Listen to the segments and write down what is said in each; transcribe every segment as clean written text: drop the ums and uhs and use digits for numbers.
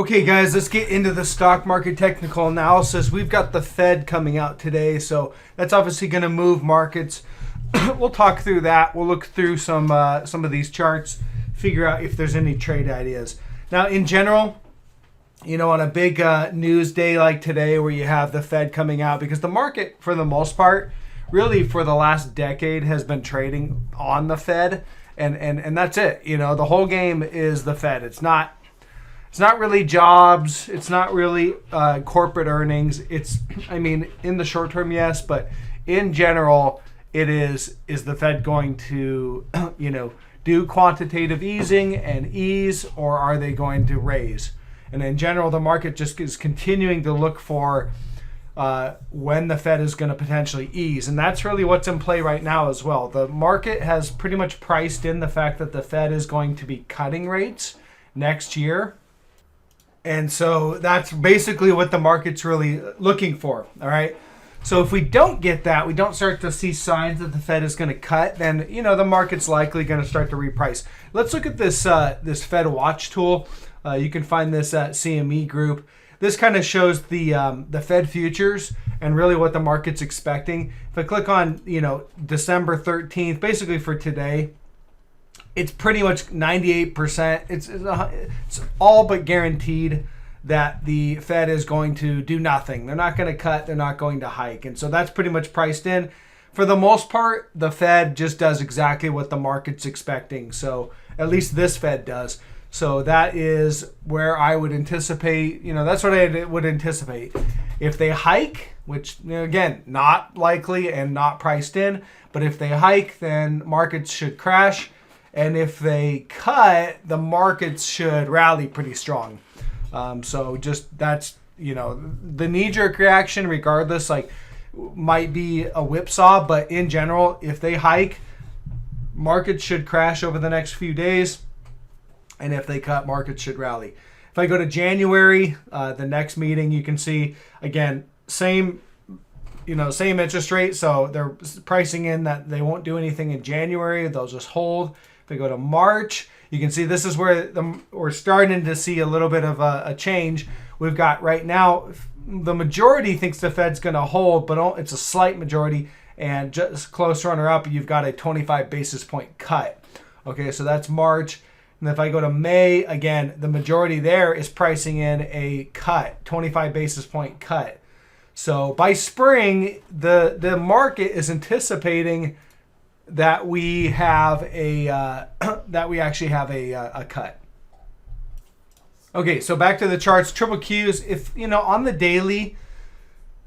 Okay, guys, let's get into the stock market technical analysis. We've got the Fed coming out today, so that's obviously going to move markets. We'll talk through that. We'll look through some of these charts, figure out if there's any trade ideas. Now, in general, on a big news day like today where you have the Fed coming out, because the market, for the most part, really for the last decade has been trading on the Fed, and that's it. The whole game is the Fed. It's not really jobs. It's not really corporate earnings. In the short term, yes, but in general, it is the Fed going to, do quantitative easing and ease, or are they going to raise? And in general, the market just is continuing to look for when the Fed is going to potentially ease. And that's really what's in play right now as well. The market has pretty much priced in the fact that the Fed is going to be cutting rates next year. And so that's basically what the market's really looking for, all right? So if we don't get that, we don't start to see signs that the Fed is going to cut, then, the market's likely going to start to reprice. Let's look at this this Fed Watch tool. You can find this at CME Group. This kind of shows the Fed futures and really what the market's expecting. If I click on, December 13th, basically for today, it's pretty much 98%. It's all but guaranteed that the Fed is going to do nothing. They're not going to cut. They're not going to hike. And so that's pretty much priced in. For the most part, the Fed just does exactly what the market's expecting. So at least this Fed does. So that is where I would anticipate, that's what I would anticipate. If they hike, which, again, not likely and not priced in, but if they hike, then markets should crash. And if they cut, the markets should rally pretty strong. So just that's, the knee-jerk reaction, regardless, might be a whipsaw. But in general, if they hike, markets should crash over the next few days. And if they cut, markets should rally. If I go to January, the next meeting, you can see, again, same interest rate. So they're pricing in that they won't do anything in January. They'll just hold. If I go to March, you can see this is where we're starting to see a little bit of a change. We've got right now, the majority thinks the Fed's going to hold, but it's a slight majority. And just close runner-up, you've got a 25 basis point cut. Okay, so that's March. And if I go to May, again, the majority there is pricing in a cut, 25 basis point cut. So by spring, the market is anticipating that we have actually have a cut. Okay, so back to the charts. Triple Qs. If on the daily,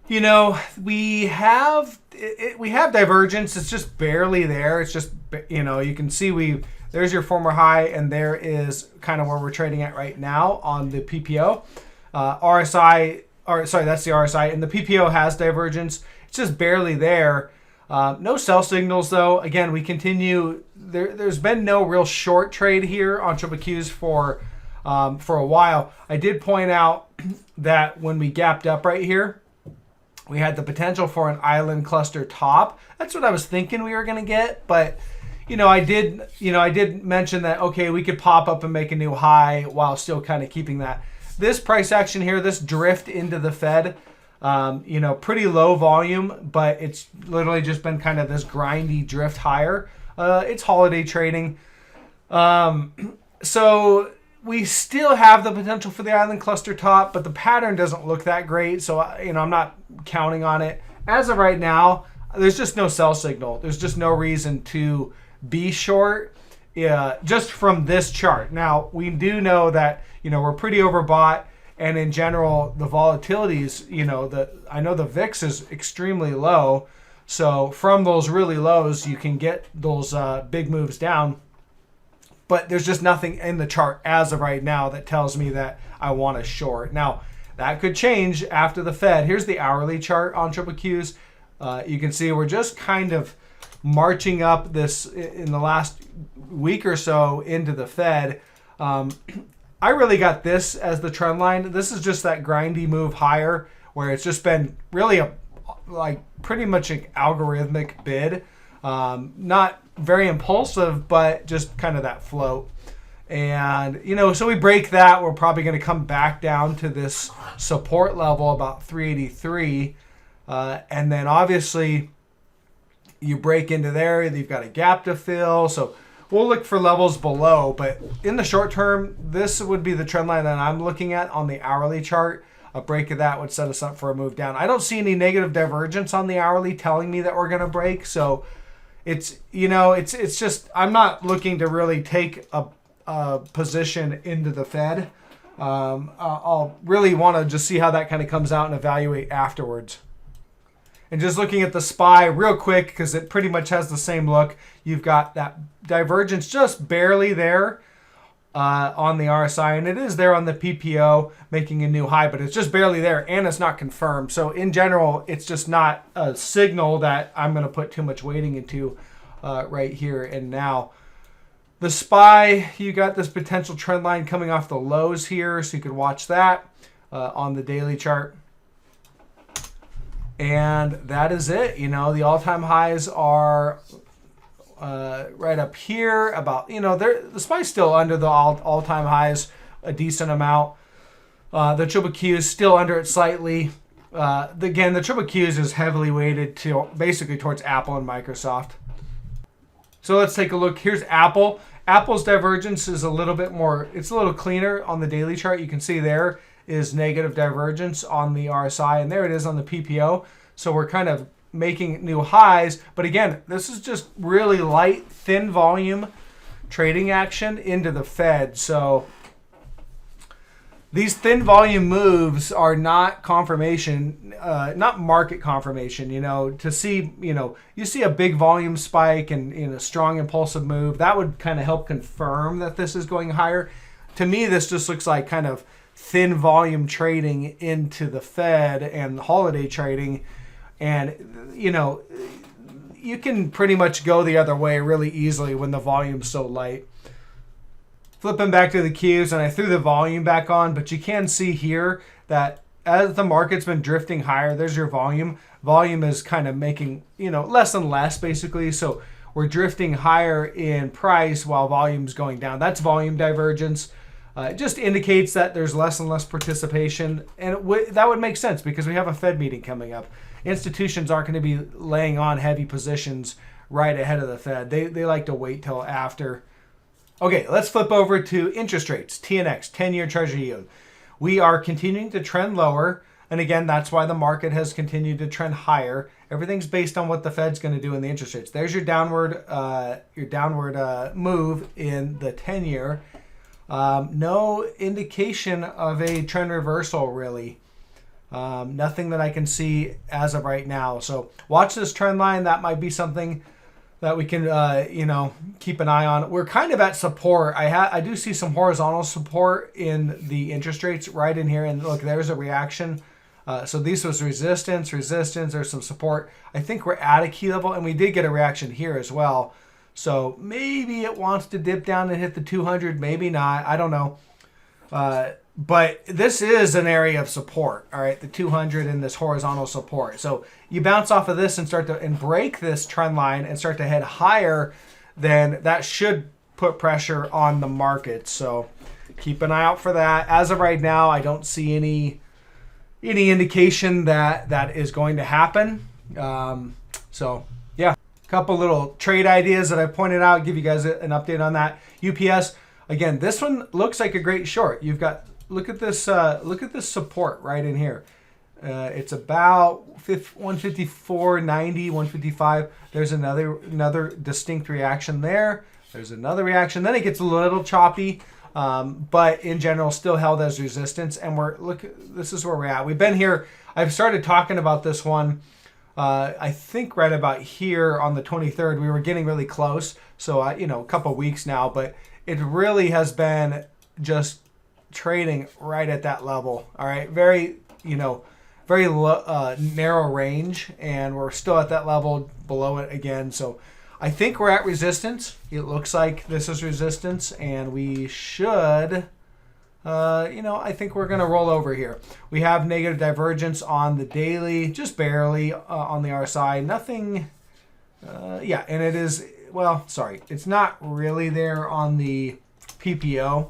we have divergence. It's just barely there. It's just you can see there's your former high, and there is kind of where we're trading at right now on the PPO. RSI, that's the RSI, and the PPO has divergence. It's just barely there. No sell signals, though. Again, we continue. There's been no real short trade here on Triple Qs for a while. I did point out that when we gapped up right here, we had the potential for an island cluster top. That's what I was thinking we were going to get, but I did mention that, okay, we could pop up and make a new high while still kind of keeping that. This price action here, this drift into the Fed, pretty low volume, but it's literally just been kind of this grindy drift higher. It's holiday trading. So we still have the potential for the island cluster top, but the pattern doesn't look that great. So, I'm not counting on it. As of right now, there's just no sell signal. There's just no reason to be short just from this chart. Now, we do know that, we're pretty overbought. And in general, the volatilities, I know the VIX is extremely low. So from those really lows, you can get those big moves down. But there's just nothing in the chart as of right now that tells me that I want to short. Now, that could change after the Fed. Here's the hourly chart on Triple Qs. You can see we're just kind of marching up this in the last week or so into the Fed. I really got this as the trend line. This is just that grindy move higher where it's just been really pretty much an algorithmic bid. Not very impulsive, but just kind of that float. And, you know, so we break that. We're probably going to come back down to this support level about 383. And then obviously you break into there. You've got a gap to fill. So we'll look for levels below. But in the short term, this would be the trend line that I'm looking at on the hourly chart. A break of that would set us up for a move down. I don't see any negative divergence on the hourly telling me that we're going to break. So it's, you know, it's just, I'm not looking to really take a position into the Fed. I'll really want to just see how that kind of comes out and evaluate afterwards. And just looking at the SPY real quick, because it pretty much has the same look. You've got that divergence just barely there on the RSI, and it is there on the PPO, making a new high, but it's just barely there, and it's not confirmed. So in general, it's just not a signal that I'm going to put too much weighting into right here and now. The SPY, you got this potential trend line coming off the lows here, so you could watch that on the daily chart. And that is it. You know, the all-time highs are right up here. About, you know, the SPY's still under the all-time highs a decent amount. The triple Q is still under it slightly. Again, the triple Qs is heavily weighted to basically towards Apple and Microsoft. So let's take a look. Here's Apple. Apple's divergence is a little bit more, it's a little cleaner on the daily chart. You can see there is negative divergence on the RSI, and there it is on the PPO. So we're kind of making new highs. But again, this is just really light, thin volume trading action into the Fed. So these thin volume moves are not confirmation, not market confirmation. You know, to see, you know, you see a big volume spike and in a strong impulsive move, that would kind of help confirm that this is going higher. To me, this just looks like kind of thin volume trading into the Fed and holiday trading. And, you know, you can pretty much go the other way really easily when the volume's so light. Flipping back to the Qs, and I threw the volume back on, but you can see here that as the market's been drifting higher, there's your volume. Volume is kind of making, you know, less and less basically. So we're drifting higher in price while volume's going down. That's volume divergence. It just indicates that there's less and less participation. And that would make sense because we have a Fed meeting coming up. Institutions aren't going to be laying on heavy positions right ahead of the Fed. They like to wait till after. Okay, let's flip over to interest rates. TNX, 10-year Treasury yield. We are continuing to trend lower. And again, that's why the market has continued to trend higher. Everything's based on what the Fed's going to do in the interest rates. There's your downward move in the 10-year. No indication of a trend reversal, really. Nothing that I can see as of right now. So watch this trend line. That might be something that we can, you know, keep an eye on. We're kind of at support. I do see some horizontal support in the interest rates right in here. And look, there's a reaction. So this was resistance. There's some support. I think we're at a key level, and we did get a reaction here as well. So maybe it wants to dip down and hit the 200, maybe not. I don't know. But this is an area of support, all right, the 200 and this horizontal support. So you bounce off of this and start to break this trend line and start to head higher, then that should put pressure on the market. So keep an eye out for that. As of right now, I don't see any indication that that is going to happen. So yeah, a couple little trade ideas that I pointed out, give you guys an update on that. UPS, again, this one looks like a great short. You've got, look at this support right in here. It's about 154.90, 155. There's another distinct reaction there. There's another reaction. Then it gets a little choppy, but in general still held as resistance. And this is where we're at. We've been here. I've started talking about this one. I think right about here on the 23rd, we were getting really close. So you know, a couple weeks now, but it really has been just trading right at that level. All right, very narrow range, and we're still at that level below it again. So I think we're at resistance. It looks like this is resistance, and we should, I think we're going to roll over here. We have negative divergence on the daily, just barely on the RSI. Nothing, and it is, well, sorry, it's not really there on the PPO.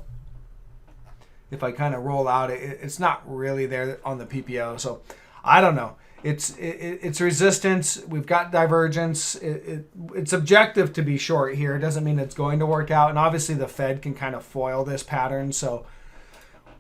If I kind of roll out, it's not really there on the PPO. So I don't know. It's resistance. We've got divergence. It's objective to be short here. It doesn't mean it's going to work out. And obviously the Fed can kind of foil this pattern. So,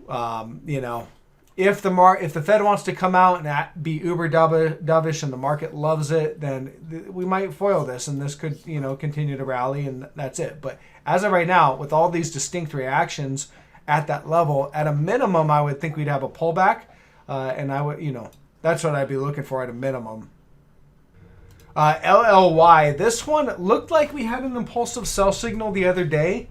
you know, if the Fed wants to come out and be uber dovish and the market loves it, then we might foil this and this could, you know, continue to rally and that's it. But as of right now, with all these distinct reactions at that level, at a minimum, I would think we'd have a pullback, and I would, you know, that's what I'd be looking for at a minimum. LLY, this one looked like we had an impulsive sell signal the other day.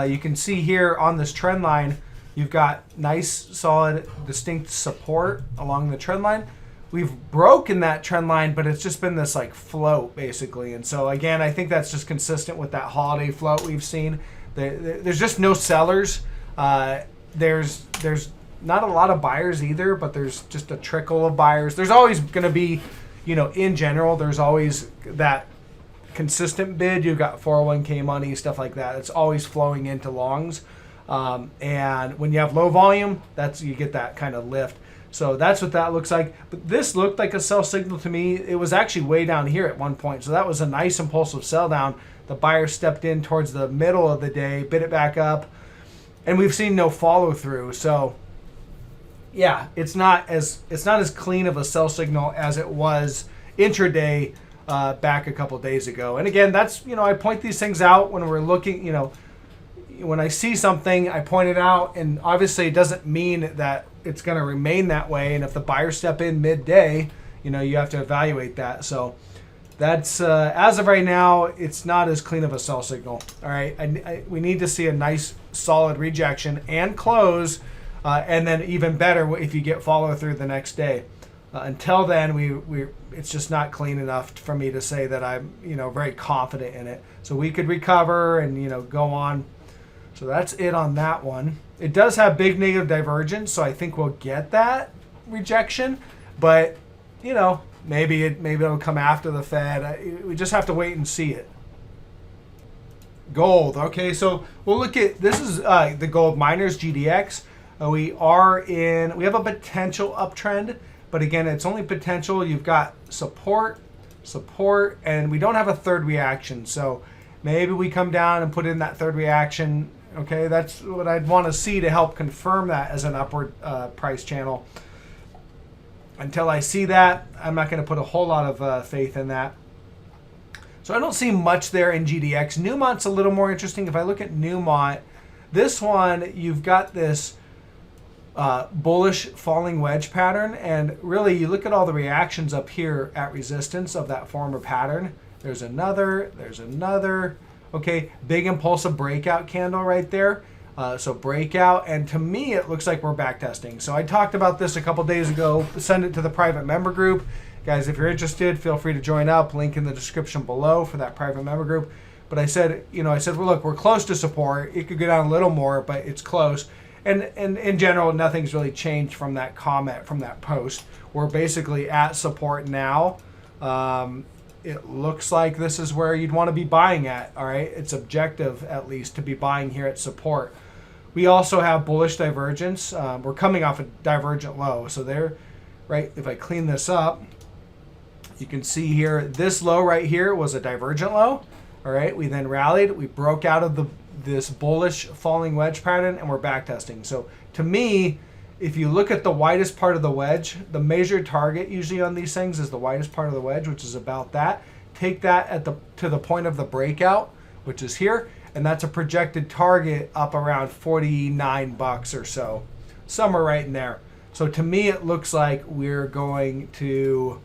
You can see here on this trend line, you've got nice, solid, distinct support along the trend line. We've broken that trend line, but it's just been this like float basically. And so again, I think that's just consistent with that holiday float we've seen. There's just no sellers. There's not a lot of buyers either, but there's just a trickle of buyers. There's always going to be, you know, in general, there's always that consistent bid. You've got 401k money, stuff like that. It's always flowing into longs. And when you have low volume, you get that kind of lift. So that's what that looks like. But this looked like a sell signal to me. It was actually way down here at one point. So that was a nice impulsive sell down. The buyer stepped in towards the middle of the day, bid it back up, and we've seen no follow through. So yeah, it's not as clean of a sell signal as it was intraday back a couple days ago. And again, that's, you know, I point these things out when we're looking, you know, when I see something, I point it out, and obviously it doesn't mean that it's going to remain that way. And if the buyers step in midday, you know, you have to evaluate that. So that's as of right now, it's not as clean of a sell signal. All right, we need to see a nice solid rejection and close, and then even better if you get follow through the next day. Until then, it's just not clean enough for me to say that I'm, you know, very confident in it. So we could recover and, you know, go on. So that's it on that one. It does have big negative divergence, so I think we'll get that rejection. But, you know, maybe it'll come after the Fed. We just have to wait and see it. Gold. Okay, so we'll look at, this is the gold miners GDX. We have a potential uptrend, but again, it's only potential. You've got support, and we don't have a third reaction. So maybe we come down and put in that third reaction. Okay, that's what I'd want to see to help confirm that as an upward price channel. Until I see that, I'm not going to put a whole lot of faith in that. So I don't see much there in GDX. Newmont's a little more interesting. If I look at Newmont, this one, you've got this bullish falling wedge pattern, and really you look at all the reactions up here at resistance of that former pattern. There's another. Okay, big impulsive breakout candle right there. So breakout, and to me it looks like we're back testing. So I talked about this a couple days ago. Send it to the private member group. Guys, if you're interested, feel free to join up. Link in the description below for that private member group. But I said, well, look, we're close to support. It could go down a little more, but it's close. And in general, nothing's really changed from that comment, from that post. We're basically at support now. It looks like this is where you'd want to be buying at, all right? It's objective, at least, to be buying here at support. We also have bullish divergence. We're coming off a divergent low. So there, right, if I clean this up, you can see here, this low right here was a divergent low, all right? We then rallied. We broke out of this bullish falling wedge pattern, and we're back testing. So to me, if you look at the widest part of the wedge, the measured target usually on these things is the widest part of the wedge, which is about that. Take that to the point of the breakout, which is here, and that's a projected target up around $49 or so, somewhere right in there. So to me, it looks like we're going to,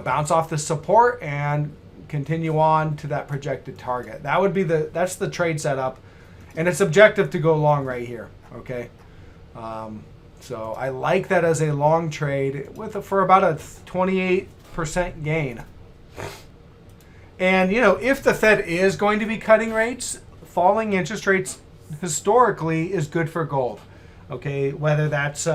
bounce off the support and continue on to that projected target. That would be that's the trade setup, and it's objective to go long right here. Okay. So I like that as a long trade for about a 28% gain. And, if the Fed is going to be cutting rates, falling interest rates historically is good for gold. Okay, whether that's,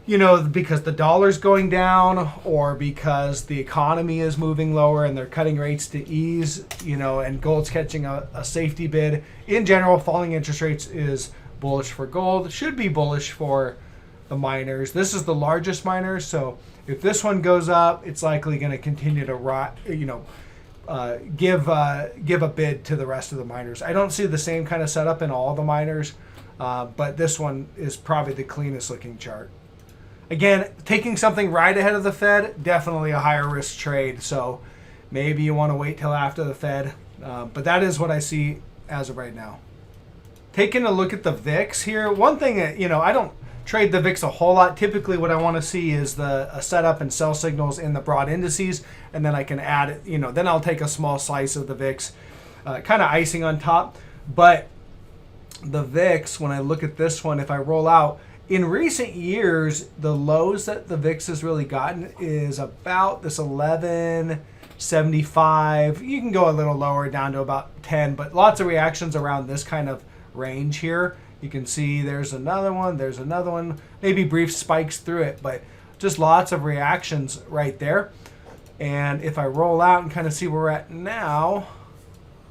because the dollar's going down or because the economy is moving lower and they're cutting rates to ease, and gold's catching a safety bid. In general, falling interest rates is bullish for gold, should be bullish for the miners. This is the largest miner, so if this one goes up, it's likely going to continue to give a bid to the rest of the miners. I don't see the same kind of setup in all the miners, but this one is probably the cleanest looking chart. Again, taking something right ahead of the Fed, definitely a higher risk trade. So maybe you want to wait till after the Fed. But that is what I see as of right now. Taking a look at the VIX here, one thing that, I don't trade the VIX a whole lot. Typically what I want to see is a setup and sell signals in the broad indices. And then I can add it, then I'll take a small slice of the VIX, kind of icing on top. But the VIX, when I look at this one, if I roll out, in recent years, the lows that the VIX has really gotten is about this 11.75. You can go a little lower down to about 10, but lots of reactions around this kind of range here. You can see there's another one, maybe brief spikes through it, but just lots of reactions right there. And if I roll out and kind of see where we're at now,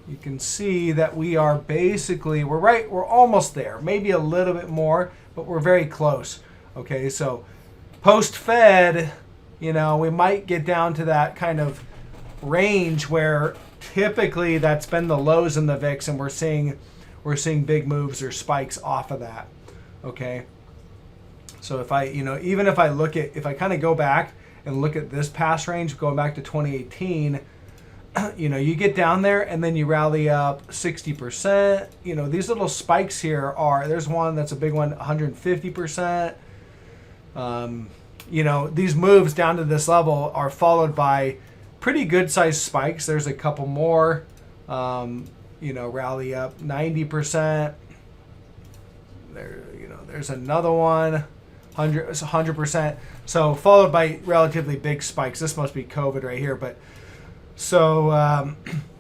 you can see that we are basically, we're almost there, maybe a little bit more, but we're very close. Okay, so post-Fed, we might get down to that kind of range where typically that's been the lows in the VIX, and we're seeing big moves or spikes off of that. Okay, so if I, even if I kind of go back and look at this past range, going back to 2018, you get down there and then you rally up 60%. These little spikes here there's one that's a big one, 150%. These moves down to this level are followed by pretty good sized spikes. There's a couple more, rally up 90%. There's another one, 100%. So followed by relatively big spikes. This must be COVID right here, but so,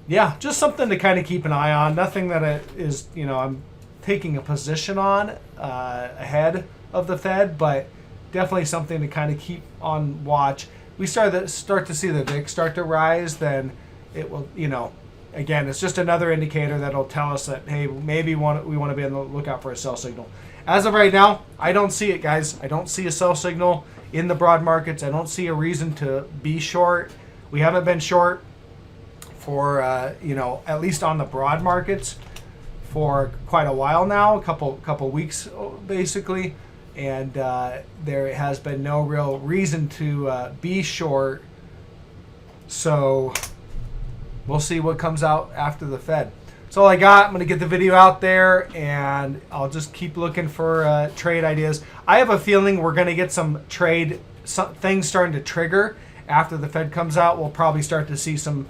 just something to kind of keep an eye on. Nothing that I'm taking a position on ahead of the Fed, but definitely something to kind of keep on watch. We start to see the VIX start to rise, then it will, again, it's just another indicator that'll tell us that, hey, maybe we want to be on the lookout for a sell signal. As of right now, I don't see it, guys. I don't see a sell signal in the broad markets. I don't see a reason to be short. We haven't been short for, at least on the broad markets for quite a while now, a couple weeks basically. And there has been no real reason to be short. So we'll see what comes out after the Fed. That's all I got. I'm going to get the video out there, and I'll just keep looking for trade ideas. I have a feeling we're going to get some things starting to trigger after the Fed comes out. We'll probably start to see some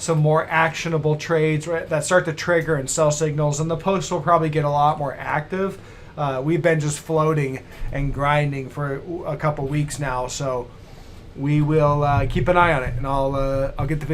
more actionable trades that start to trigger and sell signals, and the post will probably get a lot more active. We've been just floating and grinding for a couple weeks now, so we will keep an eye on it, and I'll get the video.